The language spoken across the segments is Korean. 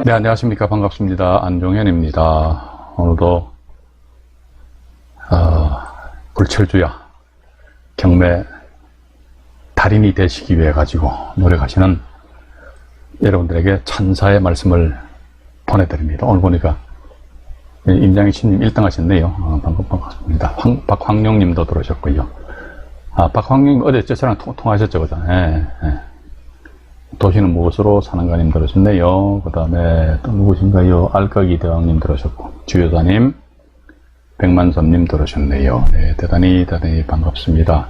네, 안녕하십니까. 반갑습니다. 안종현입니다. 오늘도, 불철주야 경매 달인이 되시기 위해 가지고 노력하시는 여러분들에게 찬사의 말씀을 보내드립니다. 오늘 보니까 임장희 신님 1등 하셨네요. 반갑습니다. 박황룡님도 들어오셨고요. 박황룡님 어제 저랑 통화하셨죠, 그죠? 예. 도시는 무엇으로 사는가님 들으셨네요. 그 다음에 또 누구신가요? 알까기 대왕님 들으셨고, 주여사님, 백만선님 들으셨네요. 네, 대단히 반갑습니다.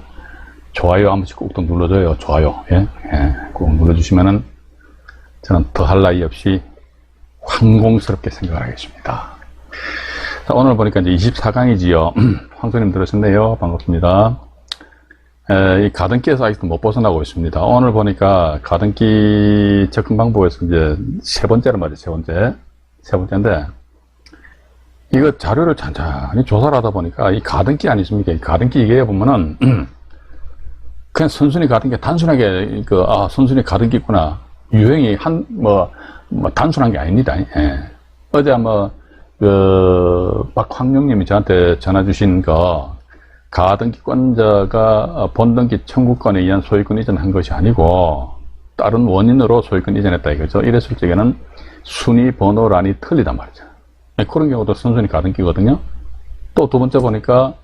좋아요 한 번씩 꼭 또 눌러줘요. 좋아요. 예? 꼭 눌러주시면은 저는 더할 나위 없이 황공스럽게 생각을 하겠습니다. 자, 오늘 보니까 이제 24강이지요. 황소님 들으셨네요. 반갑습니다. 이 가등기에서 아직도 못 벗어나고 있습니다. 오늘 보니까 가등기 접근 방법에서 이제 세 번째란 말이죠. 세 번째인데, 이거 자료를 찬찬히 조사를 하다 보니까 이 가등기 아니십니까? 이 가등기 이게 보면은, 그냥 순순히 가등기, 단순하게, 순순히 가등기구나. 유형이 단순한 게 아닙니다. 예. 어제 박황룡님이 저한테 전화 주신 가등기권자가 본등기 청구권에 의한 소유권 이전한 것이 아니고 다른 원인으로 소유권 이전했다 이거죠. 이랬을 적에는 순위 번호란이 틀리단 말이죠. 그런 경우도 순순히 가등기거든요. 또 두 번째 보니까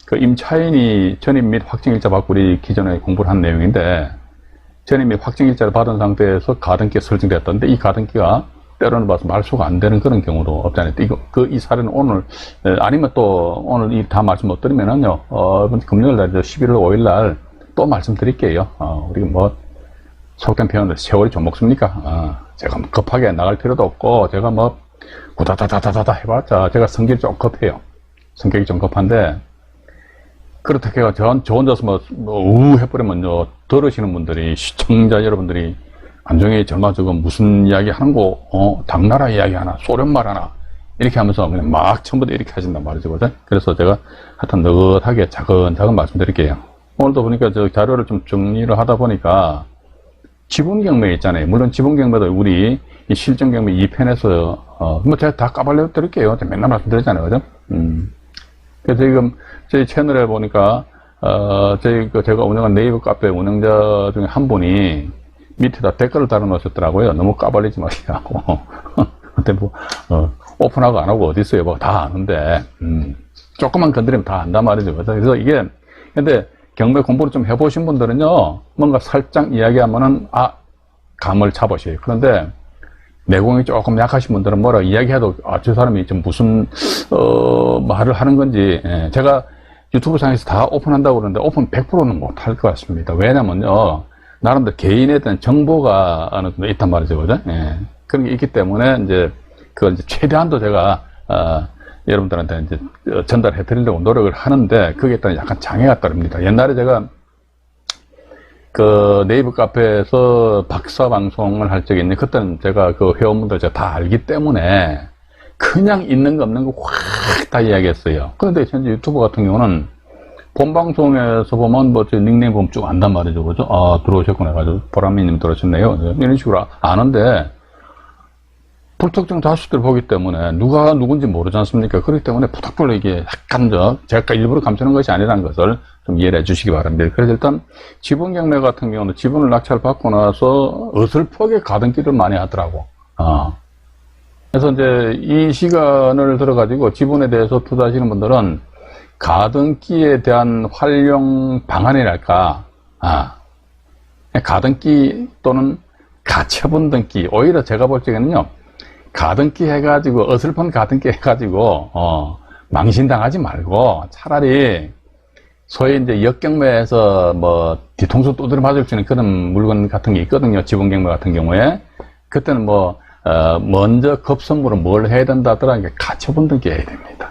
그 임차인이 전입 및 확정일자 바꾸리 기존에 공부를 한 내용인데, 전입 및 확정일자를 받은 상태에서 가등기가 설정됐던데 이 가등기가 때로는 봐서 말소가 안 되는 그런 경우도 없잖아요. 이 사례는 오늘, 아니면 또 오늘 이 다 말씀 못 드리면은요, 금요일 날, 11월 5일 날 또 말씀드릴게요. 우리가 속된 표현을 세월이 좀 먹습니까? 제가 급하게 나갈 필요도 없고, 제가 구다다다다다 해봤자, 제가 성격이 좀 급해요. 성격이 좀 급한데, 그렇다고 해서 저 혼자서 해버리면 들으시는 분들이, 시청자 여러분들이 안종현이 젊어 저거 무슨 이야기 하는 거, 당나라 이야기 하나, 소련말 하나, 이렇게 하면서 그냥 막 처음부터 이렇게 하신단 말이죠. 그래서 제가 하여튼 느긋하게 차근차근 말씀드릴게요. 오늘도 보니까 저 자료를 좀 정리를 하다 보니까 지분경매 있잖아요. 물론 지분경매도 우리 이 실전경매 2편에서, 제가 다 까발려 드릴게요. 제가 맨날 말씀드렸잖아요. 그죠? 그래서 지금 저희 채널에 보니까, 제가 운영한 네이버 카페 운영자 중에 한 분이 밑에다 댓글을 달아놓으셨더라고요. 너무 까발리지 마시라고. 근데 오픈하고 안 하고 어디 있어요? 다 아는데, 조금만 건드리면 다 안단 말이죠. 그래서 이게, 근데 경매 공부를 좀 해보신 분들은요, 뭔가 살짝 이야기하면은, 감을 잡으셔요. 그런데 내공이 조금 약하신 분들은 뭐라 이야기해도, 저 사람이 좀 무슨, 말을 하는 건지, 제가 유튜브 상에서 다 오픈한다고 그러는데, 오픈 100%는 못 할 것 같습니다. 왜냐면요, 나름대로 개인에 대한 정보가 어느 정도 있단 말이죠. 그죠? 그런 게 있기 때문에, 그걸 최대한도 제가, 여러분들한테 전달해 드리려고 노력을 하는데, 그게 일단 약간 장애가 따릅니다. 옛날에 제가, 네이버 카페에서 박사 방송을 할 적이 있는데, 그때는 제가 회원분들 제가 다 알기 때문에, 그냥 있는 거 없는 거 확 다 이야기했어요. 그런데 현재 유튜브 같은 경우는, 본방송에서 보면 제 닉네임 보면 쭉 안단 말이죠. 그죠? 들어오셨구나 해가지고 보람이님 들어오셨네요. 이런 식으로 아는데 불특정 다수들 보기 때문에 누가 누군지 모르지 않습니까? 그렇기 때문에 부탁불로 이게 약간 제가 일부러 감추는 것이 아니라는 것을 좀 이해를 해 주시기 바랍니다. 그래서 일단 지분경매 같은 경우는 지분을 낙찰 받고 나서 어설프게 가등기를 많이 하더라고. 그래서 이제 이 시간을 들어가지고 지분에 대해서 투자하시는 분들은 가등기에 대한 활용 방안이랄까, 가등기 또는 가처분 등기, 오히려 제가 볼 적에는요, 가등기 해가지고, 어설픈 가등기 해가지고, 망신당하지 말고, 차라리, 소위 이제 역경매에서 뒤통수 두드려 맞을 수 있는 그런 물건 같은 게 있거든요, 지분경매 같은 경우에. 그때는 먼저 급선물은 뭘 해야 된다 하더라, 가처분 등기 해야 됩니다.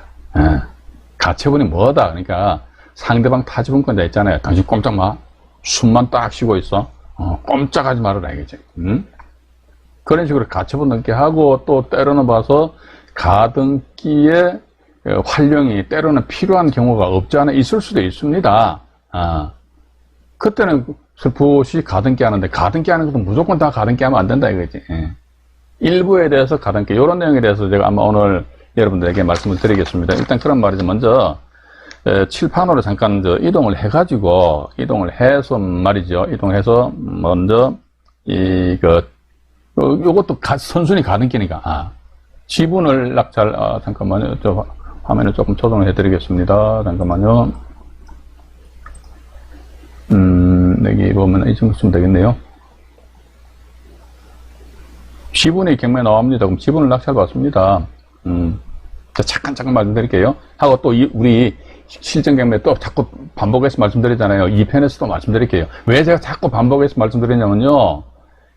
가처분이 뭐다? 그러니까 상대방 타지분권자 있잖아요. 당신 꼼짝 마. 숨만 딱 쉬고 있어. 꼼짝하지 말아라 이거지. 그런 식으로 가처분 등기 하고 또 때로는 봐서 가등기의 활용이 때로는 필요한 경우가 없지 않아 있을 수도 있습니다. 그때는 슬프시 가등기 하는데 가등기 하는 것도 무조건 다 가등기 하면 안 된다 이거지. 일부에 대해서 가등기, 이런 내용에 대해서 제가 아마 오늘 여러분들에게 말씀을 드리겠습니다. 일단 그런 말이죠. 먼저 칠판으로 잠깐 이동을 해가지고, 이동을 해서 말이죠. 이동해서 먼저 요것도 선순위 가등기니까, 지분을 낙찰, 잠깐만요. 저 화면을 조금 조정을 해드리겠습니다. 잠깐만요. 여기 보면 이 정도 쓰면 되겠네요. 지분이 경매에 나옵니다. 그럼 지분을 낙찰받습니다. 잠깐 말씀드릴게요. 하고 또 우리 실전 경매 또 자꾸 반복해서 말씀드리잖아요. 2편에서도 말씀드릴게요. 왜 제가 자꾸 반복해서 말씀드리냐면요.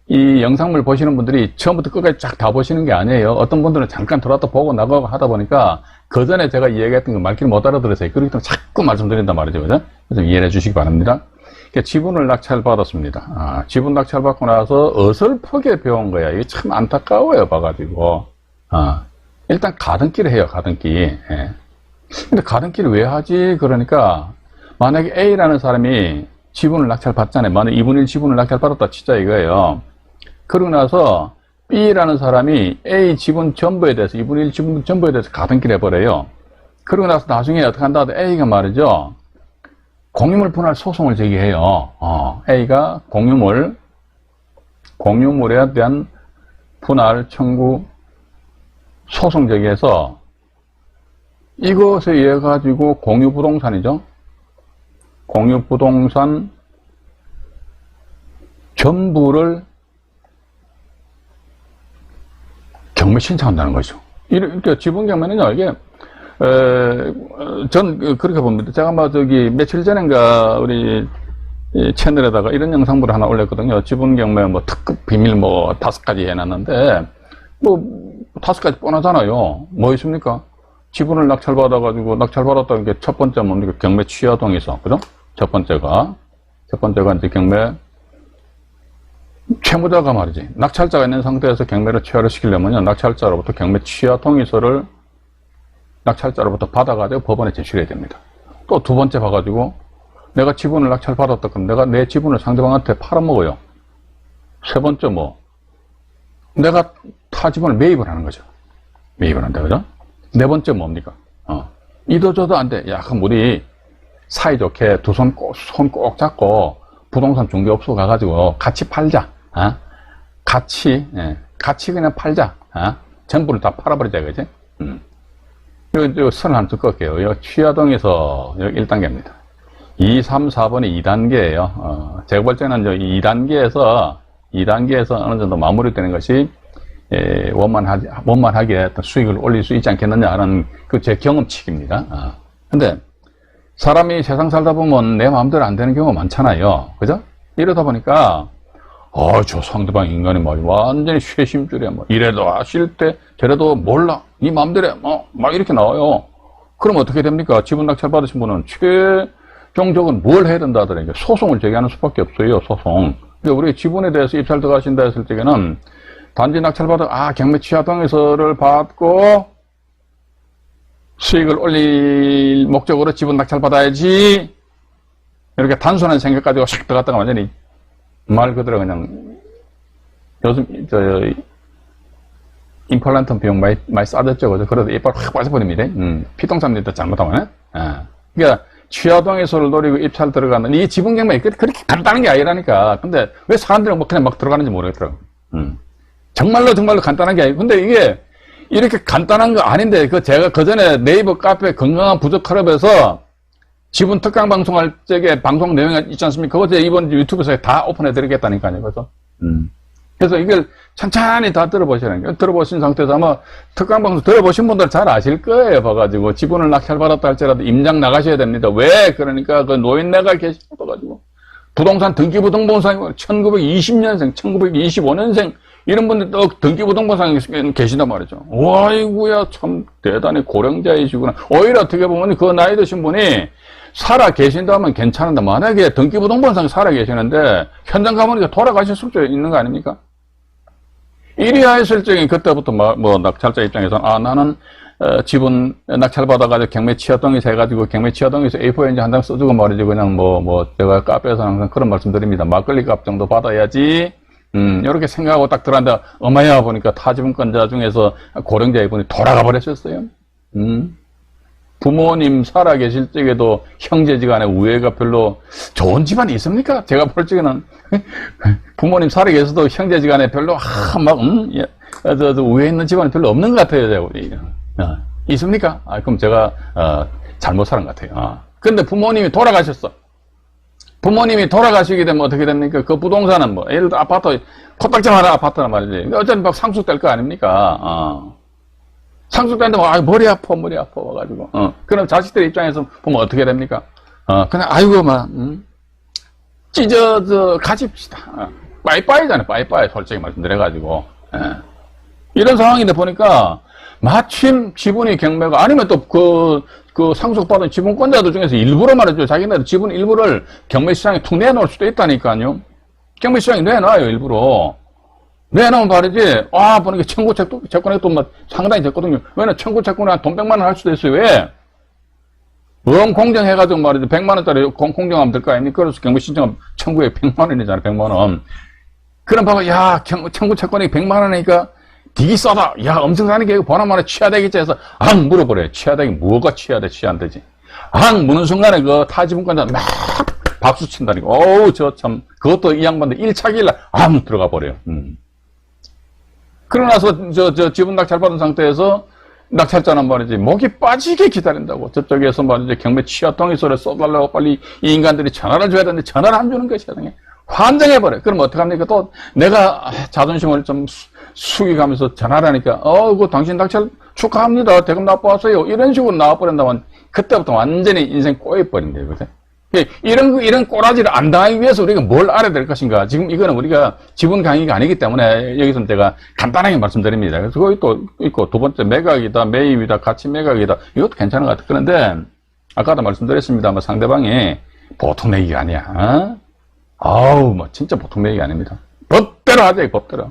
이 영상물 보시는 분들이 처음부터 끝까지 쫙 다 보시는 게 아니에요. 어떤 분들은 잠깐 들어왔다 보고 나가고 하다 보니까 그 전에 제가 이야기했던 거 말귀를 못 알아들으세요. 그렇기 때문에 자꾸 말씀드린단 말이죠. 그죠? 그래서 이해해 주시기 바랍니다. 지분을 낙찰받았습니다. 지분 낙찰받고 나서 어설프게 배운 거야. 이게 참 안타까워요. 봐가지고. 일단 가등기를 해요. 가등기. 예. 근데 가등기를 왜 하지? 그러니까 만약에 A라는 사람이 지분을 낙찰받잖아요. 만약 2분의 1 지분을 낙찰받았다 치자 이거예요. 그러고 나서 B라는 사람이 A 지분 전부에 대해서 2분의 1 지분 전부에 대해서 가등기를 해버려요. 그러고 나서 나중에 어떻게 한다? A가 말이죠. 공유물 분할 소송을 제기해요. A가 공유물에 대한 분할 청구 소송 제기해서 이것에 의해 가지고 공유부동산이죠. 공유부동산 전부를 경매 신청한다는 거죠. 이렇게 지분경매는요, 이게 전 그렇게 봅니다. 제가 며칠 전인가 우리 채널에다가 이런 영상물을 하나 올렸거든요. 지분경매 특급 비밀 5가지 해놨는데 5가지 뻔하잖아요. 뭐 있습니까? 지분을 낙찰받아가지고 낙찰받았다는 게 첫 번째 뭡니까? 경매 취하 동의서, 그죠? 첫 번째가 이제 경매 채무자가 말이지. 낙찰자가 있는 상태에서 경매를 취하를 시키려면요, 낙찰자로부터 경매 취하 동의서를 낙찰자로부터 받아가지고 법원에 제출해야 됩니다. 또 두 번째 봐가지고 내가 지분을 낙찰받았다 그럼 내가 내 지분을 상대방한테 팔아먹어요. 세 번째 내가 타 지분을 매입을 하는 거죠. 매입을 한다, 그죠? 네 번째 뭡니까? 이도저도 안 돼. 야, 그럼 우리 사이좋게 두 손 꼭 잡고 부동산 중개업소 가가지고 같이 팔자. 같이 그냥 팔자. 전부를 다 팔아버리자, 그지? 요 선을 한 번 꺾게요. 요 취하동에서 1단계입니다. 2, 3, 4번이 2단계예요. 제가 볼 때는 2단계에서 어느 정도 마무리되는 것이 원만하게 어떤 수익을 올릴 수 있지 않겠느냐 하는 제 경험칙입니다. 근데 사람이 세상 살다 보면 내 마음대로 안 되는 경우가 많잖아요. 그죠? 이러다 보니까 저 상대방 인간이 완전히 쇄심줄이야. 이래도 싫대, 저래도 몰라. 네 마음대로 해. 막 이렇게 나와요. 그럼 어떻게 됩니까? 지분 낙찰 받으신 분은 최종적으로 뭘 해야 된다 하더라고요. 소송을 제기하는 수밖에 없어요. 소송. 그러니까 우리 지분에 대해서 입찰 들어가신다 했을 적에는 단지 낙찰받아, 경매 취하 동의서를 받고 수익을 올릴 목적으로 지분 낙찰받아야지. 이렇게 단순한 생각 가지고 샥 들어갔다가 완전히 말 그대로 그냥 요즘 임플란트 비용 많이 싸졌죠. 그죠? 그래도 이빨 확 빠져버립니다. 피똥삽니다. 잘못하면. 그러니까 취하 동의서를 노리고 입찰 들어가는 이 지분 경매 그렇게 간단한 게 아니라니까. 근데 왜 사람들이 그냥 막 들어가는지 모르겠더라고. 정말로 간단한 게 아니고. 근데 이게 이렇게 간단한 거 아닌데, 제가 그 전에 네이버 카페 건강한 부족클럽에서 지분 특강 방송할 적에 방송 내용이 있지 않습니까? 그거 제가 이번 유튜브에서 다 오픈해 드리겠다니까요. 그래서 이걸 천천히 다 들어보시라는 거예요. 들어보신 상태에서 아마 특강 방송 들어보신 분들 잘 아실 거예요. 봐가지고 지분을 낙찰받았다 할지라도 임장 나가셔야 됩니다. 왜? 그러니까 노인네가 계셔가지고 부동산 등기부등본상 1920년생, 1925년생 이런 분들 또 등기부등본상에 계신단 말이죠. 와이구야, 참 대단히 고령자이시구나. 오히려 어떻게 보면 그 나이 드신 분이 살아 계신다면 괜찮은데, 만약에 등기부등본상에 살아 계시는데 현장 가보니까 돌아가실 수도 있는 거 아닙니까? 이리야 했을 적에 그때부터 낙찰자 입장에서는 나는 지분 낙찰받아가지고 경매 취하동의서 해가지고 경매 취하동의서 A4 이제 한 장 써주고 말이지. 그냥 제가 카페에서 항상 그런 말씀 드립니다. 막걸리 값 정도 받아야지 이렇게 생각하고 딱 들어간다. 어마야 보니까 타지분권자 중에서 고령자 이분이 돌아가 버렸었어요. 부모님 살아계실 적에도 형제지간에 우애가 별로 좋은 집안이 있습니까? 제가 볼 적에는 부모님 살아계셔도 형제지간에 별로 우애 있는 집안이 별로 없는 것 같아요. 제가. 있습니까? 그럼 제가 잘못 살은 것 같아요. 근데 부모님이 돌아가셨어. 부모님이 돌아가시게 되면 어떻게 됩니까? 그 부동산은 뭐 예를 들어 아파트 코딱지만 아파트란 말이지. 어차피 막 상속될 거 아닙니까? 상속되는데 뭐 머리 아파 와가지고 그럼 자식들 입장에서 보면 어떻게 됩니까? 그냥 아이고 막 찢어져 가집시다. 빠이빠이잖아요. 빠이빠이 솔직히 말씀드려가지고 이런 상황인데 보니까 마침 지분이 경매가 아니면 또 그 상속받은 지분권자들 중에서 일부러 말이죠. 자기네들 지분 일부를 경매시장에 툭 내놓을 수도 있다니까요. 경매시장에 내놔요, 일부러. 내놓으면 말이지, 보니까 청구 채권이 또 뭐 상당히 됐거든요. 왜냐면 청구 채권이 한 돈 100만 원 할 수도 있어요. 왜? 공정해가지고 말이죠. 100만 원짜리 공정하면 될 거 아닙니까? 그래서 경매 신청 청구에 100만 원이잖아요, 100만 원. 그럼 봐봐, 청구 채권이 100만 원이니까 되게 싸다. 엄청 싸니까 이거 보나마나 취하되겠지 해서 물어버려요. 취하되기 뭐가 취하돼? 취한되지. 무는 순간에 그 타지분권자 막 박수 친다니까. 그것도 이 양반들 1차 기일날 들어가 버려요. 그러고 나서 지분 낙찰 받은 상태에서 낙찰자는 말이지 목이 빠지게 기다린다고. 저쪽에서 말이지 경매 취하통이 소리 써달라고 빨리 이 인간들이 전화를 줘야 되는데 전화를 안 주는 것이야. 환장해버려. 그럼 어떡합니까? 또 내가 자존심을 좀 숙이가면서 전화를 하니까 당신 낙찰 축하합니다. 대금 납부하세요. 이런 식으로 나와버린다면 그때부터 완전히 인생 꼬여버린대요. 그죠? 이런 꼬라지를 안 당하기 위해서 우리가 뭘 알아야 될 것인가. 지금 이거는 우리가 지분 강의가 아니기 때문에 여기서는 제가 간단하게 말씀드립니다. 그래서 거기 또 있고 두 번째 매각이다, 매입이다, 가치 매각이다. 이것도 괜찮은 것 같아요. 그런데 아까도 말씀드렸습니다만 상대방이 보통 내기가 아니야. 진짜 보통 내기가 아닙니다. 법대로 하자, 법대로.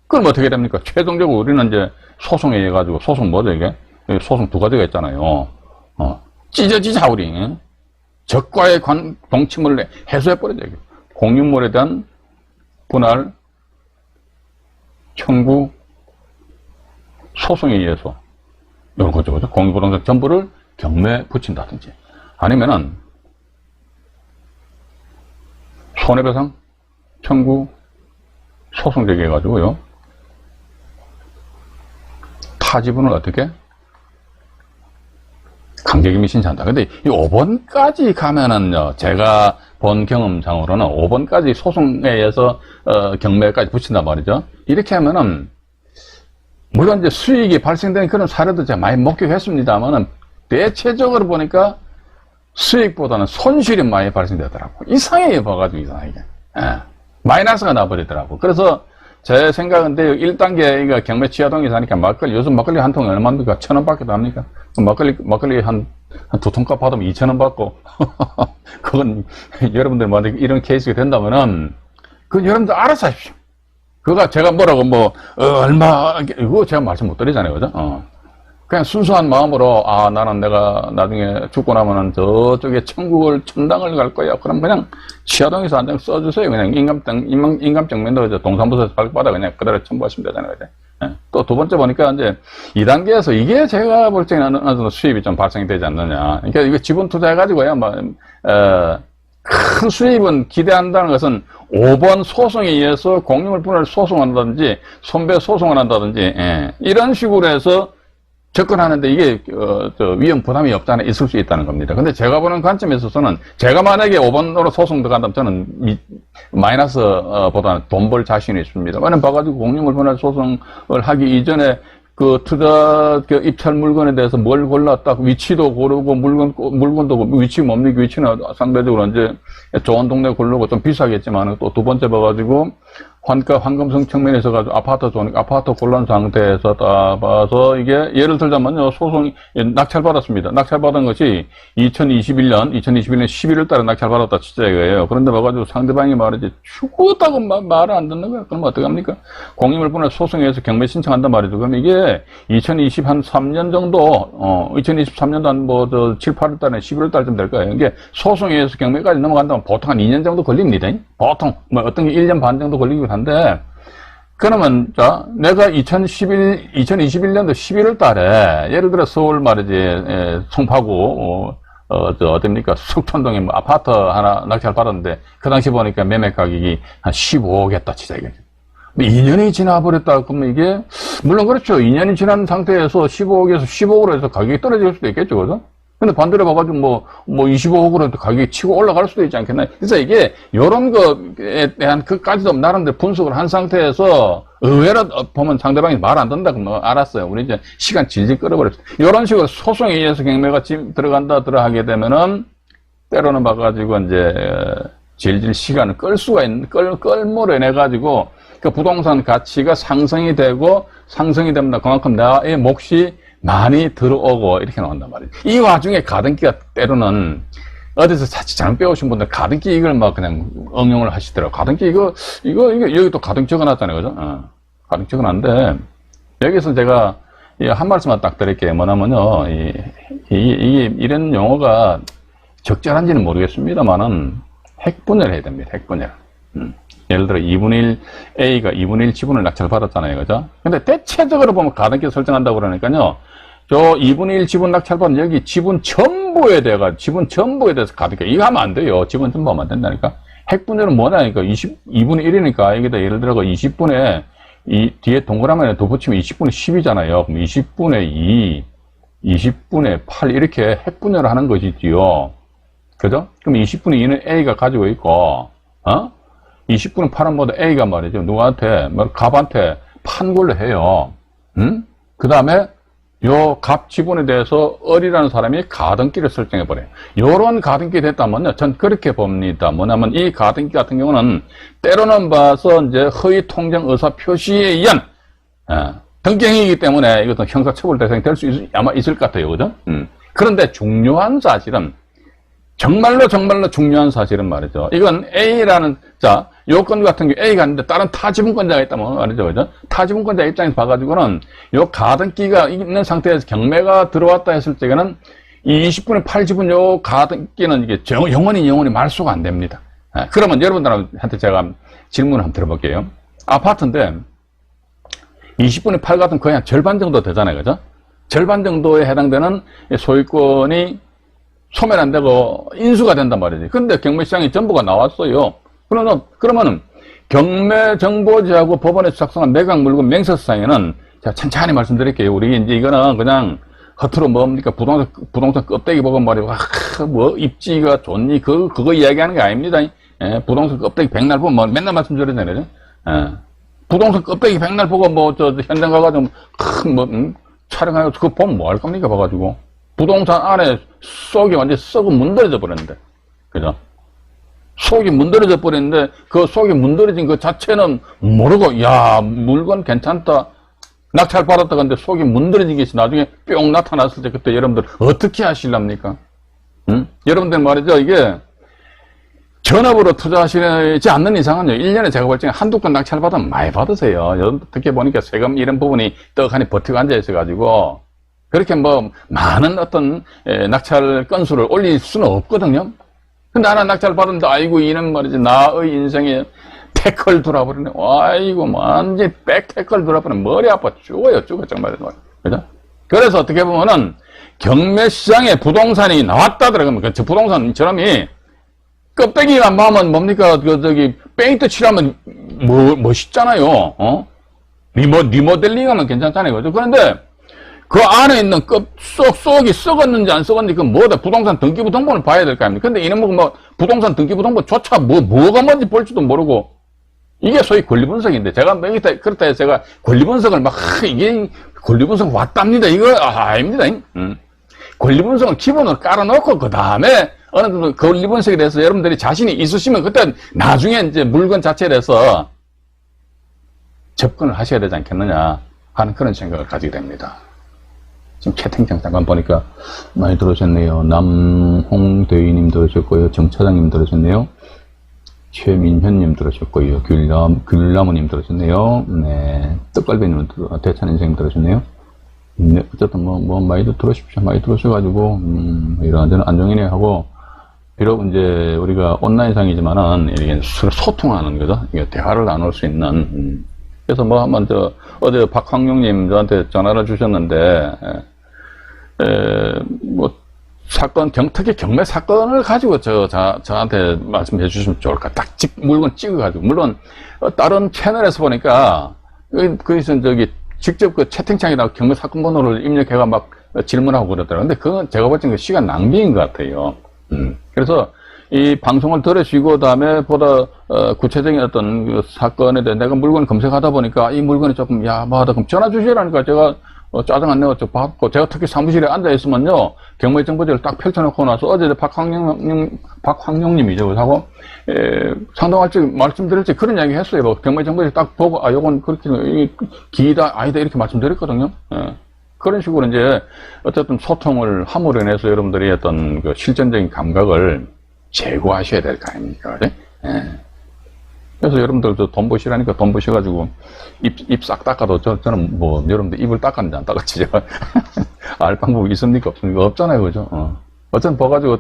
그럼 어떻게 됩니까? 최종적으로 우리는 이제 소송에 의해 가지고 소송 뭐죠, 이게? 소송 두 가지가 있잖아요. 찢어지자, 우리. 적과의 동침을 해소해버리죠. 공유물에 대한 분할, 청구, 소송에 의해서, 이런 거죠. 그죠? 공유부동산 전부를 경매에 붙인다든지. 아니면은, 손해배상, 청구, 소송 제기해가지고요. 타지분을 어떻게? 강제기미 신청한다. 근데 이 5번까지 가면은요, 제가 본 경험상으로는 5번까지 소송에 의해서, 경매까지 붙인단 말이죠. 이렇게 하면은, 물론 이제 수익이 발생되는 그런 사례도 제가 많이 목격했습니다만은, 대체적으로 보니까 수익보다는 손실이 많이 발생되더라고. 이상해요, 봐가지고 이상하게. 마이너스가 나버리더라고. 그래서 제 생각은 1단계 경매 취하동에서 하니까 요즘 막걸리 한 통에 얼마입니까? 1,000원 밖에 안 합니까? 막걸리 한 두 통값 받으면 2,000원 받고. 그건 여러분들 만약에 이런 케이스가 된다면은, 그건 여러분들 알아서 하십시오. 그거 제가 뭐라고 이거 제가 말씀 못 드리잖아요. 그죠? 그냥 순수한 마음으로, 나는 내가 나중에 죽고 나면은 저쪽에 천당을 갈 거야. 그럼 그냥 취하동에서 한 장 써주세요. 그냥 인감증명도 동사무소에서 발급받아 그냥 그대로 첨부하시면 되잖아요. 그죠? 또 두 번째 보니까 이제 2단계에서 이게 제가 볼 때는 어느 정도 수입이 좀 발생이 되지 않느냐. 그러니까 이거 지분 투자해가지고요, 큰 수입은 기대한다는 것은 5번 소송에 의해서 공유물 분할 소송한다든지, 손배 소송을 한다든지, 이런 식으로 해서 접근하는데 이게 위험 부담이 없잖아요. 있을 수 있다는 겁니다. 근데 제가 보는 관점에 있어서는 제가 만약에 5번으로 소송 들어간다면 저는 마이너스 보다는 돈 벌 자신이 있습니다. 왜냐면 봐가지고 공유물 분할 소송을 하기 이전에 그 투자 입찰 물건에 대해서 뭘 골랐다, 위치도 고르고 물건도 위치 뭡니까? 위치는 상대적으로 이제 좋은 동네 고르고 좀 비싸겠지만 또 두 번째 봐가지고 황금성 측면에서 가지고 아파트 좋으니까 아파트 고른 상태에서 다 봐서 이게 예를 들자면요, 소송이 낙찰받았습니다. 낙찰받은 것이 2021년 11월 달에 낙찰받았다 진짜 이거예요. 그런데 봐가지고 상대방이 말이지 죽었다고 말을 안 듣는 거야. 그럼 어떡합니까? 공유물 분할 소송에서 경매 신청한단 말이죠. 그럼 이게 2023년 정도 2023년도 한 7, 8월 달에 11월 달쯤 될 거예요. 이게 소송에서 경매까지 넘어간다면 보통 한 2년 정도 걸립니다. 보통 어떤 게 1년 반 정도 걸리기도 한데, 그러면, 자, 내가 2021년도 11월 달에, 예를 들어 서울 말이지, 송파구, 어딥니까? 석촌동에 뭐 아파트 하나 낙찰 받았는데, 그 당시 보니까 매매 가격이 한 15억 했다, 진짜 이게. 근데 2년이 지나버렸다, 그러면 이게, 물론 그렇죠. 2년이 지난 상태에서 15억에서 15억으로 해서 가격이 떨어질 수도 있겠죠, 그죠? 근데 반대로 봐가지고 25억으로 가격이 치고 올라갈 수도 있지 않겠나. 그래서 이게, 요런 거에 대한 그까지도 나름대로 분석을 한 상태에서, 의외로 보면 상대방이 말 안 듣는다, 그러면 알았어요. 우리 이제 시간 질질 끌어버렸어요. 요런 식으로 소송에 의해서 경매가 들어가게 되면은, 때로는 봐가지고 이제, 질질 시간을 끌 수가 있는, 끌모를 내가지고, 그 부동산 가치가 상승이 되고, 상승이 됩니다. 그만큼 나의 몫이 많이 들어오고 이렇게 나온단 말이에요. 이 와중에 가등기가 때로는 어디서 자칫 잘못 배우신 분들 가등기 이걸 막 그냥 응용을 하시더라고요. 가등기 이거 여기 또 가등기 적어놨잖아요. 그죠? 가등기 적어놨는데 여기서 제가 한 말씀만 딱 드릴게요. 뭐냐면요. 이런 용어가 적절한지는 모르겠습니다만은 핵분열을 해야 됩니다. 핵분열. 예를 들어 2분의 1 A가 2분의 1 지분을 낙찰 받았잖아요. 그죠? 근데 대체적으로 보면 가등기 설정한다고 그러니까요. 저 2분의 1 지분 낙찰 받은 여기 지분 전부에 대해서 가등기. 이거 하면 안 돼요. 지분 전부 하면 안 된다니까. 핵분열은 뭐냐니까 2분의 1이니까 여기다 예를 들어 20분의 이 뒤에 동그라미에 더 붙이면 20분의 10이잖아요. 그럼 20분의 2, 20분의 8 이렇게 핵분열을 하는 것이지요. 그죠? 그럼 20분의 2는 A가 가지고 있고 20분의 8은 뭐다? A가 말이죠. 누구한테, 갑한테 판 걸로 해요. 그 다음에, 요 갑 지분에 대해서 을이라는 사람이 가등기를 설정해버려요. 요런 가등기 됐다면요. 전 그렇게 봅니다. 뭐냐면, 이 가등기 같은 경우는, 때로는 봐서 이제 허위 통정 의사 표시에 의한, 등기행위이기 때문에 이것도 형사처벌 대상이 될 수 아마 있을 것 같아요. 그죠? 그런데 중요한 사실은, 정말로 중요한 사실은 말이죠. 이건 A라는, 자, 요건 같은 경우 A가 있는데 다른 타지분권자가 있다면 말이죠. 그죠? 타지분권자 입장에서 봐가지고는 요 가등기가 있는 상태에서 경매가 들어왔다 했을 적에는 이 20분의 8 지분 요 가등기는 이게 영원히 말소가 안 됩니다. 그러면 여러분들한테 제가 질문을 한번 들어볼게요. 아파트인데 20분의 8 같은 거의 한 절반 정도 되잖아요. 그죠? 절반 정도에 해당되는 소유권이 소멸 안 되고 인수가 된단 말이지. 근데 경매시장에 정보가 나왔어요. 그러면은 경매정보지하고 법원에서 작성한 매각물건 명세서상에는 제가 천천히 말씀드릴게요. 우리 이제 이거는 그냥 겉으로 뭡니까 부동산 껍데기 보고 말이고 뭐 입지가 좋니 그거 이야기하는 게 아닙니다. 부동산 껍데기 백날 보면 뭐 맨날 말씀드리잖아요. 부동산 껍데기 백날 보고 뭐 저 현장 가가지고 촬영하고 그거 보면 뭐 할 겁니까 봐가지고. 부동산 안에 속이 완전히 썩어 문드러져 버렸는데. 그죠? 속이 문드러져 버렸는데, 그 속이 문드러진 그 자체는 모르고, 야, 물건 괜찮다. 낙찰 받았다. 근데 속이 문드러진 것이 나중에 뿅 나타났을 때 그때 여러분들 어떻게 하실랍니까? 여러분들 말이죠. 이게 전업으로 투자하시지 않는 이상은요, 1년에 제가 볼 적에 한두 건 낙찰 받으면 많이 받으세요. 어떻게 보니까 세금 이런 부분이 떡하니 버티고 앉아 있어가지고, 그렇게 뭐 많은 어떤 낙찰 건수를 올릴 수는 없거든요. 근데 하나 낙찰 받은데 아이고 이는 말이지 나의 인생에 태클 돌아버리네. 아이고 완전히 백태클 돌아버리네. 머리 아파 죽어요 정말. 그죠? 그래서 어떻게 보면은 경매시장에 부동산이 나왔다 그러면 그 부동산 저놈이 껍데기만 보면 뭡니까 페인트 칠하면 멋있잖아요. 리모델링하면 괜찮잖아요. 그죠? 그런데 그 안에 있는 속이 썩었는지 안 썩었는지 그건 뭐다 부동산 등기부 등본을 봐야 될 거 아닙니까? 근데 이놈은 뭐 부동산 등기부 등본조차 뭐가 뭔지 볼지도 모르고 이게 소위 권리분석인데 제가 그렇다 해서 제가 권리분석을 이게 권리분석 왔답니다. 이거 아닙니다. 권리분석은 기본으로 깔아놓고 그 다음에 어느 정도 권리분석에 대해서 여러분들이 자신이 있으시면 그때 나중에 이제 물건 자체에 대해서 접근을 하셔야 되지 않겠느냐 하는 그런 생각을 가지게 됩니다. 지금 채팅창 잠깐 보니까 많이 들어오셨네요. 남홍대위님 들어오셨고요. 정차장님 들어오셨네요. 최민현님 들어오셨고요. 귤나무님 들어오셨네요. 네. 떡갈비님 대찬인생님 들어오셨네요. 네. 어쨌든 많이들 들어오십시오. 많이 들어오셔가지고, 이런 데는 안정이네 하고, 비록 이제 우리가 온라인상이지만은 이게 서로 소통하는 거죠. 이게 대화를 나눌 수 있는. 그래서 뭐 한번 어제 박황룡님 저한테 전화를 주셨는데, 뭐 사건, 특히 경매 사건을 가지고 저한테 말씀해 주시면 좋을까. 딱 물건 찍어가지고. 물론 다른 채널에서 보니까 거기서 직접 그 채팅창에다가 경매 사건 번호를 입력해가 막 질문하고 그러더라고요. 근데 그건 제가 볼 때는 시간 낭비인 것 같아요. 그래서 이 방송을 들으시고 다음에 보다 구체적인 어떤 그 사건에 대해 내가 물건을 검색하다 보니까 이 물건이 조금 야마하다 그럼 전화 주시라니까 제가 짜증 안 내고 받고 제가 특히 사무실에 앉아 있으면요 경매 정보지를 딱 펼쳐놓고 나서 어제 박황룡님이죠 하고 상담할지 말씀드릴지 그런 이야기 했어요. 뭐 경매 정보지 딱 보고 요건 그렇게 기다 아니다 이렇게 말씀드렸거든요. 그런 식으로 이제 어쨌든 소통을 함으로 인해서 여러분들이 어떤 그 실전적인 감각을 제고하셔야 될 거 아닙니까? 그래? 그래서 여러분들도 돈 버시라니까 돈 버셔가지고 입 싹 닦아도 저는 뭐 여러분들 입을 닦았는지 안 닦았지 제가 알 방법이 있습니까? 없습니까? 없잖아요, 그죠? 어쨌든 봐가지고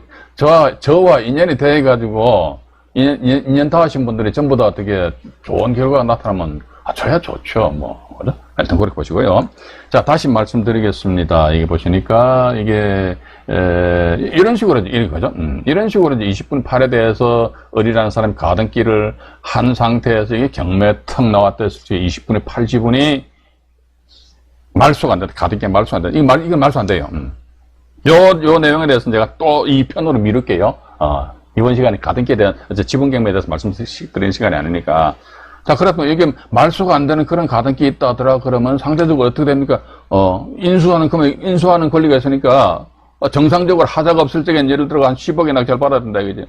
저와 인연이 돼가지고 인연 다 하신 분들이 전부 다 어떻게 좋은 결과가 나타나면 저야 좋죠, 뭐. 그죠? 일단 그렇게 보시고요. 자, 다시 말씀드리겠습니다. 이게 보시니까, 이게, 이런 식으로, 이거죠. 이런 식으로 이제 20분 8에 대해서 을이라는 사람이 가등기를 한 상태에서 이게 경매 턱 나왔다 했을 때 20분에 8 지분이 말소가 안 된다. 가등기가 말소 안 된다. 이건 말소 안 돼요. 요 내용에 대해서는 제가 또 이 편으로 미룰게요. 이번 시간에 가등기에 대한, 지분 경매에 대해서 말씀드리는 시간이 아니니까. 자, 그렇다면 이게 말소가 안 되는 그런 가등기 있다 하더라 그러면 상대적으로 어떻게 됩니까? 인수하는 권리가 있으니까 정상적으로 하자가 없을 적엔 예를 들어 한 10억에 낙찰 받아야 된다 이거지.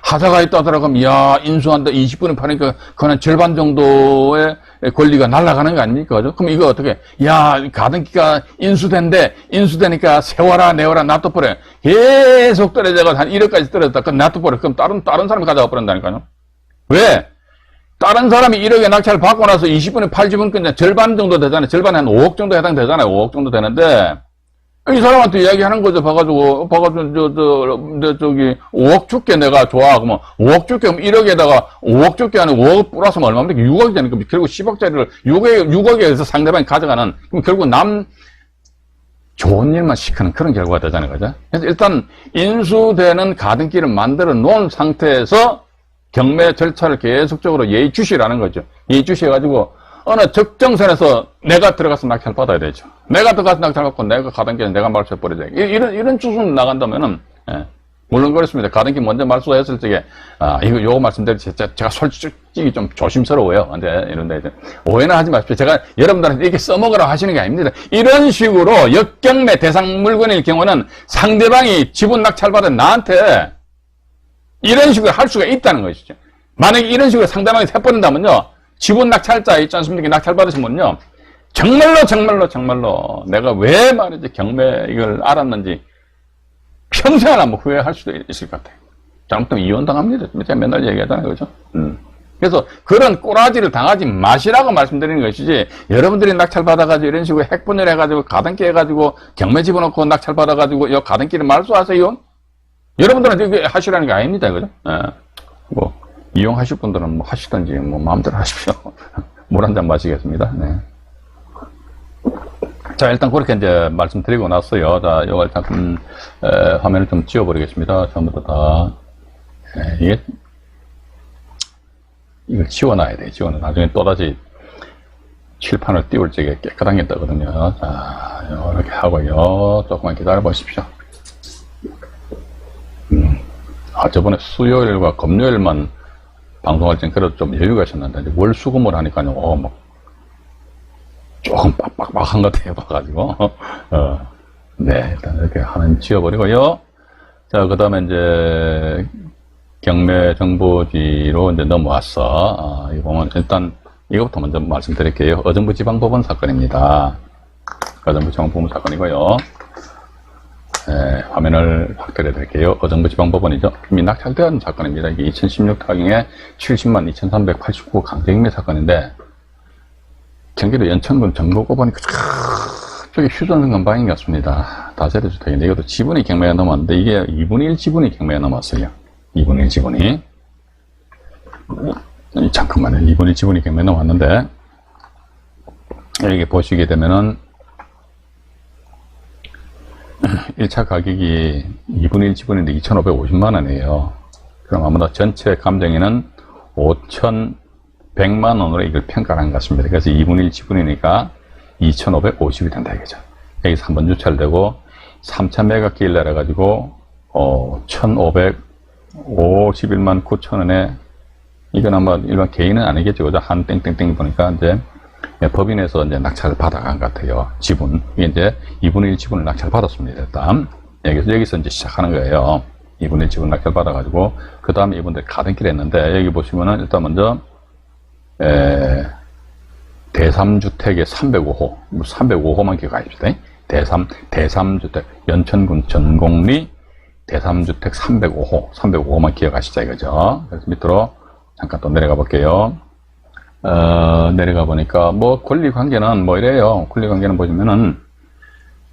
하자가 있다 하더라 그러면 인수한다 20분에 파니까 그건 절반 정도의 권리가 날아가는 거 아닙니까? 그죠? 그럼 이거 어떻게? 가등기가 인수되니까 세워라 내워라 놔둬버려. 계속 떨어져가 한 1억까지 떨어졌다. 그럼 놔둬버려. 그럼 다른 사람이 가져가 버린다니까요. 왜? 다른 사람이 1억에 낙찰을 받고 나서 20분에 8지분 끊자 절반 정도 되잖아요. 절반에 한 5억 정도 해당되잖아요. 5억 정도 되는데, 이 사람한테 이야기하는 거죠. 봐가지고, 5억 줄게 내가 좋아. 그러면 5억 줄게, 그럼 1억에다가 5억 줄게 하는 5억 플러스면 얼마입니까? 6억이 되니까 결국 10억짜리를 6억에서 상대방이 가져가는, 그럼 결국 좋은 일만 시키는 그런 결과가 되잖아요. 그죠? 그래서 일단, 인수되는 가등기를 만들어 놓은 상태에서 경매 절차를 계속적으로 예의주시라는 거죠. 예의주시해가지고 어느 적정선에서 내가 들어가서 낙찰 받아야 되죠. 내가 들어가서 낙찰 받고 내가 가등기는 내가 말소해버려야 돼. 이런 추순 나간다면은 물론 그렇습니다. 가등기 먼저 말소했을 적에 요거 말씀드릴 때 제가 솔직히 좀 조심스러워요. 근데 이런데 이제 오해는 하지 마십시오. 제가 여러분들한테 이렇게 써먹으라고 하시는 게 아닙니다. 이런 식으로 역경매 대상 물건일 경우는 상대방이 지분 낙찰받은 나한테 이런 식으로 할 수가 있다는 것이죠. 만약에 이런 식으로 상대방이 해버린다면요, 지분 낙찰자 있지 않습니까? 낙찰 받으시면요, 정말로 내가 왜 말이지 경매 이걸 알았는지 평생 한번 후회할 수도 있을 것 같아요. 잘못하면 이혼당합니다. 제가 맨날 얘기하잖아요, 그죠? 그래서 그런 꼬라지를 당하지 마시라고 말씀드리는 것이지, 여러분들이 낙찰 받아가지고 이런 식으로 핵분열 해가지고 가등기 해가지고 경매 집어넣고 낙찰 받아가지고 이 가등기를 말소하세요. 여러분들한테 이게 하시라는 게 아닙니다. 그죠? 뭐, 이용하실 분들은 뭐 하시든지, 뭐, 마음대로 하십시오. 물 한 잔 마시겠습니다. 네. 자, 일단 그렇게 이제 말씀드리고 났어요. 자, 요걸 잠깐, 화면을 좀 지워버리겠습니다. 처음부터 다. 이걸 지워놔야 돼. 나중에 또다시 칠판을 띄울 적에 깨끗한 게 뜨거든요. 자, 요렇게 하고요. 조금만 기다려 보십시오. 저번에 수요일과 금요일만 방송할 땐 그래도 좀 여유가 있었는데, 이제 월, 수, 금을 하니까요, 막, 조금 빡빡빡한 것 같아요, 봐가지고. 네, 일단 이렇게 하나 지워버리고요. 자, 그 다음에 이제, 경매 정보지로 이제 넘어왔어. 이거 보면 일단, 이것부터 먼저 말씀드릴게요. 의정부 지방법원 사건입니다. 의정부 지방법원 사건이고요. 네, 화면을 확대해 드릴게요. 의정부 지방법원이죠. 이미 낙찰된 사건입니다. 이게 2016 타경에 70만 2389 강제경매 사건인데, 경기도 연천군 정보고 보니까 저기 휴전선 근방인 것 같습니다. 다세대 주택인데, 이것도 지분이 경매가 넘었는데, 이게 2분의 1 지분이 경매가 넘었어요. 2분의 1 지분이. 잠깐만요. 2분의 1 지분이 경매 나왔는데, 여기 보시게 되면은, 1차 가격이 2분의 1 지분인데 2,550만 원이에요. 그럼 아무래도 전체 감정에는 5,100만 원으로 이걸 평가를 한 것 같습니다. 그래서 2분의 1 지분이니까 2,550이 된다 이거죠. 여기서 한번 유찰되고 3,000메가길래 해가지고 1,551만 9천 원에 이건 아마 일반 개인은 아니겠죠. 그죠? 한 땡땡땡 보니까 이제 법인에서 이제 낙찰을 받아간 것 같아요. 지분. 이게 이제 2분의 1 지분을 낙찰 받았습니다. 일단. 여기서 이제 시작하는 거예요. 2분의 1 지분 낙찰 받아가지고, 그 다음에 이분들 가등기를 했는데, 여기 보시면은 일단 먼저, 대3주택의 305호, 305호만 기억하십시다. 대3주택, 연천군 전곡리 대3주택 305호, 305호만 기억하시자 이거죠. 그래서 밑으로 잠깐 또 내려가 볼게요. 내려가 보니까, 권리관계는 이래요. 권리관계는 보시면은,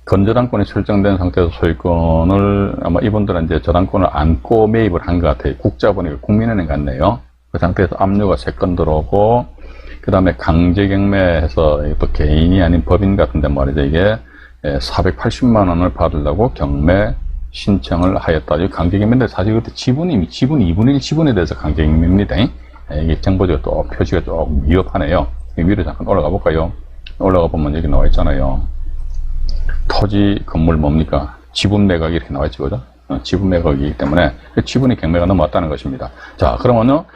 건저당권이 설정된 상태에서 소유권을, 아마 이분들은 이제 저당권을 안고 매입을 한 것 같아요. 국자본이 국민은행 같네요. 그 상태에서 압류가 3건 들어오고, 그 다음에 강제경매해서 또 개인이 아닌 법인 같은데 말이죠. 이게 480만 원을 받으려고 경매 신청을 하였다. 이 강제경매인데 사실 그때 지분 2분의 1 지분에 대해서 강제경매입니다. 이게 정보적으로 또 표시가 조금 위협하네요. 위로 잠깐 올라가 볼까요? 올라가 보면 여기 나와 있잖아요. 토지, 건물 뭡니까? 지분 매각이 이렇게 나와 있죠, 그죠? 지분 매각이기 때문에 지분이 경매가 넘어왔다는 것입니다. 자, 그러면요,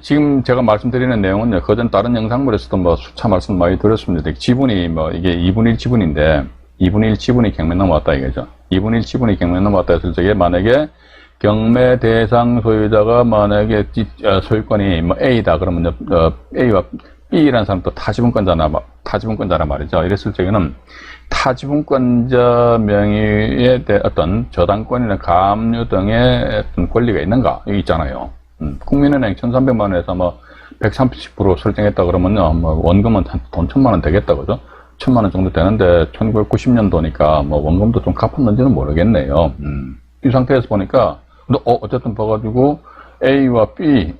지금 제가 말씀드리는 내용은요, 그전 다른 영상물에서도 수차 말씀 많이 드렸습니다. 지분이 이게 2분의 1 지분인데, 2분의 1 지분이 경매 넘어왔다 이거죠. 2분의 1 지분이 경매 넘어왔다 했을 적에 만약에 경매 대상 소유자가 만약에 소유권이 A다 그러면 A와 B라는 사람도 타지분권자란 말이죠. 이랬을 적에는 타지분권자 명의의 어떤 저당권이나 가압류 등의 어떤 권리가 있는가? 여기 있잖아요. 국민은행 1,300만 원에서 130% 설정했다 그러면요, 원금은 돈 1,000만 원 되겠다, 그죠? 1,000만 원 정도 되는데 1990년도니까 원금도 좀 갚았는지는 모르겠네요. 이 상태에서 보니까 어쨌든 봐가지고 A와 B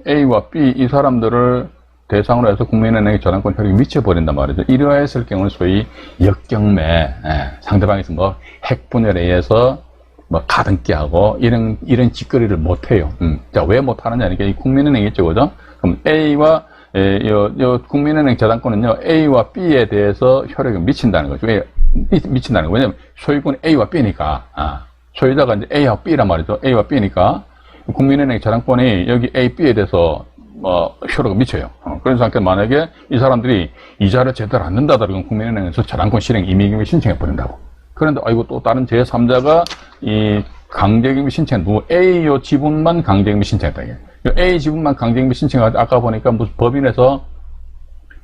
이 사람들을 대상으로 해서 국민은행의 저당권 효력이 미쳐버린단 말이죠. 이러했을 경우는 소위 역경매, 상대방에서 핵분열에 의해서 가등기하고 이런 짓거리를 못해요. 자, 왜 못하느냐, 이게 국민은행이 있죠, 그죠? 그럼 A와 국민은행 저당권은요, A와 B에 대해서 효력이 미친다는 거죠. 왜 미친다는 거죠? 왜냐면 소유권이 A와 B니까, 소유자가 이제 A와 B란 말이죠. A와 B니까 국민은행 저당권이 여기 A, B에 대해서 효력을 미쳐요. 그런 상태 만약에 이 사람들이 이자를 제대로 안 낸다더라, 그럼 국민은행에서 저당권 실행 임의경매 신청해 버린다고. 그런데 또 다른 제3자가 이 강제경매 신청, A 요 지분만 강제경매 신청했다 이게. A 지분만 강제경매 신청해가지고 아까 보니까 무슨 법인에서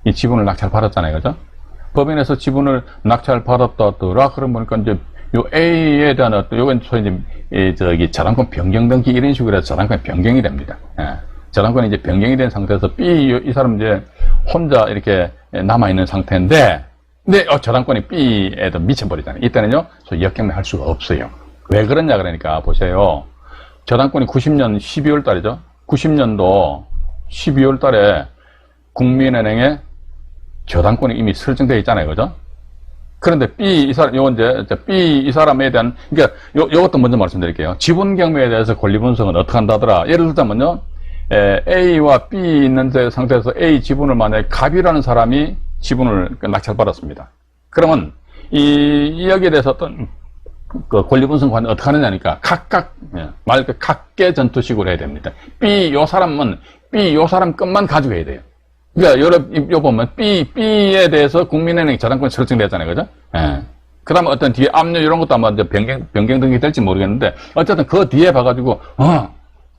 이 지분을 낙찰 받았잖아요, 그죠? 법인에서 지분을 낙찰 받았다더라. 그럼 보니까 이제 요 A에 대한 요건 소위 이제 저당권 변경 등기 이런 식으로 해서 저당권 변경이 됩니다. 저당권이 이제 변경이 된 상태에서 이 사람 이제 혼자 이렇게 남아있는 상태인데, 저당권이 B에도 미쳐버리잖아요. 이때는요, 소위 역경매 할 수가 없어요. 왜 그러냐, 그러니까, 보세요. 저당권이 90년 12월 달이죠. 90년도 12월 달에 국민은행에 저당권이 이미 설정되어 있잖아요. 그죠? 그런데 이 사람에 대한, 그러니까, 요것도 먼저 말씀드릴게요. 지분 경매에 대해서 권리 분석은 어떻게 한다더라. 예를 들자면요, A와 B 있는 상태에서 A 지분을 만약에 갑이라는 사람이 지분을 낙찰받았습니다. 그러면 여기에 대해서 어떤 그 권리 분석은 어떻게 하느냐니까 각각 각계 전투식으로 해야 됩니다. 요 사람 것만 가지고 해야 돼요. 그러니까 요 보면 B에 대해서 국민은행 저당권 설정되잖아요, 그죠? 그 다음에 어떤 뒤에 압류 이런 것도 아마 변경 등기 될지 모르겠는데 어쨌든 그 뒤에 봐가지고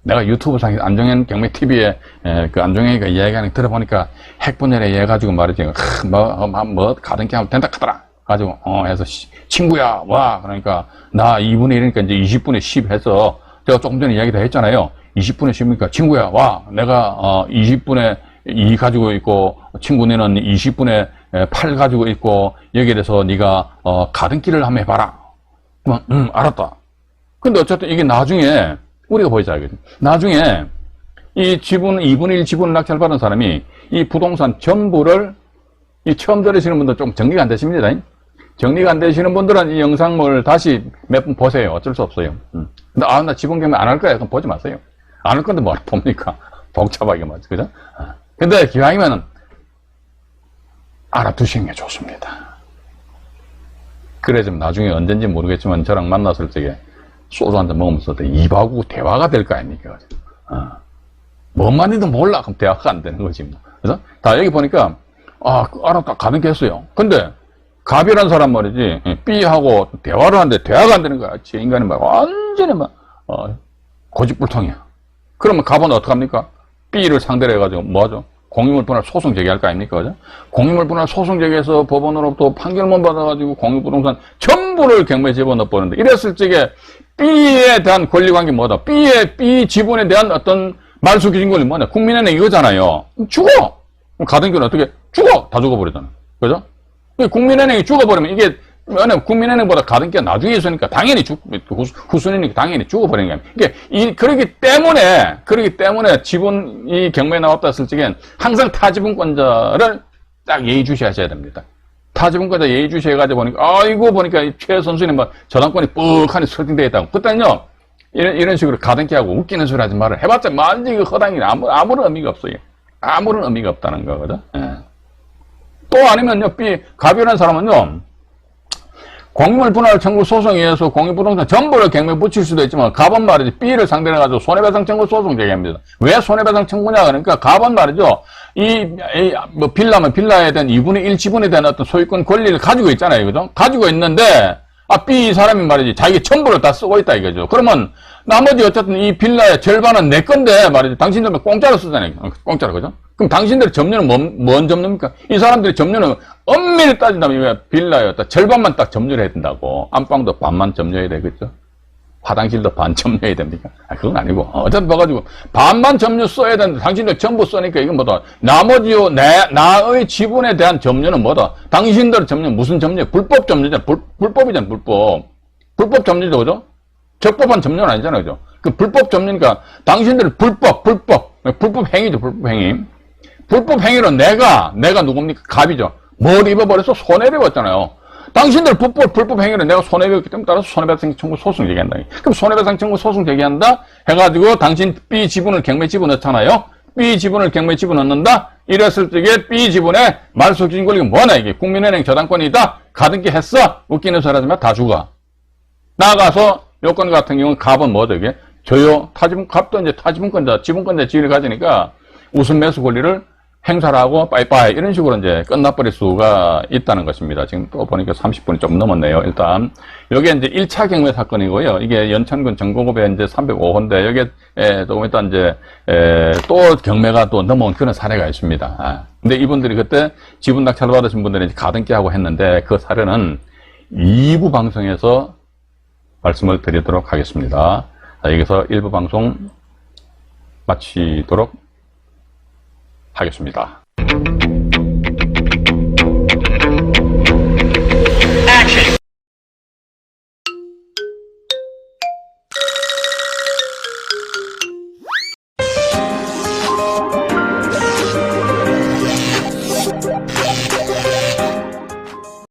내가 유튜브 상에 안종현 경매 TV에 그 안종현이가 이야기하는 거 들어보니까 핵분열에 의해 가지고 말이지 가등기 하면 된다 하더라 가지고 해서 친구야 와 그러니까 나 2분의 1이니까 이제 20분의 10 해서 제가 조금 전에 이야기도 했잖아요. 20분의 10이니까 친구야 와 내가 20분의 2 가지고 있고 친구네는 20분의 8 가지고 있고 여기에 대해서 네가 가등기를 한번 해봐라. 알았다. 근데 어쨌든 이게 나중에 우리가 보이자. 나중에 이 지분, 2분의 1 지분을 낙찰받은 사람이 이 부동산 전부를 이 처음 들으시는 분들 좀 정리가 안 되십니다. 정리가 안 되시는 분들은 이 영상을 다시 몇 분 보세요. 어쩔 수 없어요. 근데 나 지분 경매 안 할 거야. 그럼 보지 마세요. 안 할 건데 뭐 봅니까? 복잡하게 맞죠. 그죠? 근데 기왕이면은 알아두시는 게 좋습니다. 그래 좀 나중에 언젠지 모르겠지만 저랑 만났을 적에 소주 한잔 먹으면서 입하고 대화가 될 거 아닙니까? 뭔 말인지도 몰라. 그럼 대화가 안 되는 거지. 뭐. 그래서 다 여기 보니까 알았다. 가는 게 했어요. 근데 갑이란 사람 말이지 B하고 대화를 하는데 대화가 안 되는 거야. 제 인간이 막 완전히 막 고집불통이야. 그러면 갑은 어떡합니까? B를 상대로 해가지고 뭐하죠? 공유물분할 소송 제기할 거 아닙니까? 그죠? 공유물분할 소송 제기해서 법원으로부터 판결문 받아가지고 공유부동산 전부를 경매에 집어넣어버리는데 이랬을 적에 B에 대한 권리관계 뭐다? B 지분에 대한 어떤 말소기준 권리 뭐냐? 국민은행 이거잖아요. 죽어! 가등기는 어떻게? 죽어! 다 죽어버리잖아. 그죠? 국민은행이 죽어버리면 이게 국민은행보다 가등기가 나중에 있으니까 당연히 후순위니까 당연히 죽어버리는 거야. 이게 그렇기 때문에 지분이 경매에 나왔다 했을 적엔 항상 타지분권자를 딱 예의주시하셔야 됩니다. 타지분권자 예의주시해가지고 보니까 이거 보니까 최 선수님 뭐 저당권이 뻑하니 설정되어 있다고. 그때는요 이런 식으로 가등기하고 웃기는 소리 하지 말아. 해봤자 만지 그 허당이 아무런 의미가 없어요. 아무런 의미가 없다는 거거든. 또 아니면요 갑이라는 사람은요 공유물 분할 청구 소송에 의해서 공유부동산 전부를 경매에 붙일 수도 있지만 갑은 말이지 B를 상대로 해가지고 손해배상 청구 소송 제기합니다. 왜 손해배상 청구냐 그러니까 갑은 말이죠 뭐 빌라면 빌라에 대한 2분의 1 지분에 대한 어떤 소유권 권리를 가지고 있잖아요. 그죠? 가지고 있는데 B 사람이 말이지 자기 전부를 다 쓰고 있다 이거죠. 그러면 나머지 어쨌든 이 빌라의 절반은 내 건데 말이지 당신들은 공짜로 쓰잖아요. 공짜로. 그죠? 그럼 당신들의 점유는 뭔 점유입니까? 이 사람들의 점유는 엄밀히 따진다면 빌라였다. 절반만 딱 점유를 해야 된다고. 안방도 반만 점유해야 되겠죠? 화장실도 반 점유해야 됩니까? 그건 아니고. 어쨌든 봐가지고 반만 점유 써야 되는데 당신들 전부 써니까 이건 뭐다. 나머지요 나의 지분에 대한 점유는 뭐다. 당신들 점유 무슨 점유? 불법 점유잖아. 불법이잖아. 불법 점유죠. 그죠? 적법한 점유는 아니잖아요. 그죠? 그 불법 점유니까 당신들은 불법 행위죠. 불법 행위. 불법 행위로 내가 누굽니까? 갑이죠. 뭘 입어버려서 손해를 입었잖아요. 당신들 불법 행위로 내가 손해배웠기 때문에 따라서 손해배상 청구 소송 제기한다. 그럼 손해배상 청구 소송 제기한다 해가지고 당신 B 지분을 경매에 집어넣잖아요. B 지분을 경매에 집어넣는다. 이랬을 적에 B 지분의 말소기준 권리가 뭐냐 이게 국민은행 저당권이다. 가등기 했어. 웃기는 소리 하지만 다 죽어. 나가서 요건 같은 경우는 갑은 뭐죠 이게? 갑도 이제 타지분권자, 지분권자 지위를 가지니까 우선 매수 권리를 행사를 하고 빠이빠이 이런 식으로 이제 끝나버릴 수가 있다는 것입니다. 지금 또 보니까 30분이 좀 넘었네요. 일단 여기에 이제 1차 경매 사건이고요. 이게 연천군 정곡읍에 이제 305호인데 여기에 조금 이따 이제 또 경매가 또 넘어온 그런 사례가 있습니다. 근데 이분들이 그때 지분 낙찰 받으신 분들이 이제 가등기 하고 했는데 그 사례는 2부 방송에서 말씀을 드리도록 하겠습니다. 자, 여기서 1부 방송 마치도록 하겠습니다.